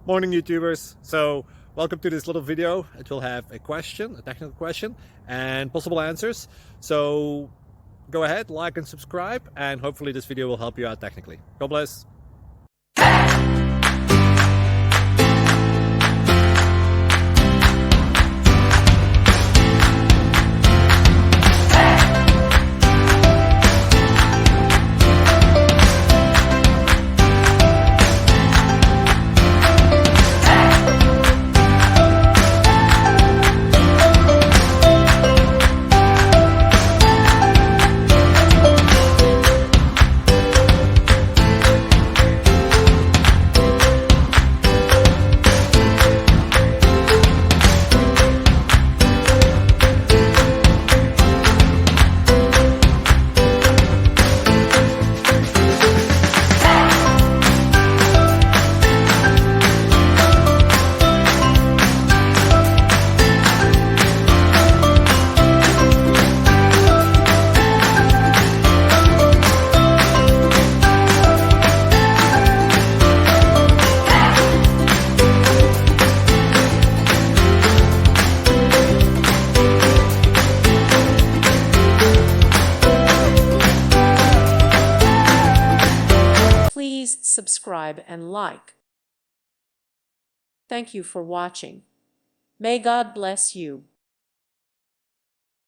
Morning YouTubers. So welcome to this little video. It will have a question, a technical question, and possible answers. So go ahead, like and subscribe, and hopefully this video will help you out technically. God bless. Please subscribe and like. Thank you for watching. May God bless you.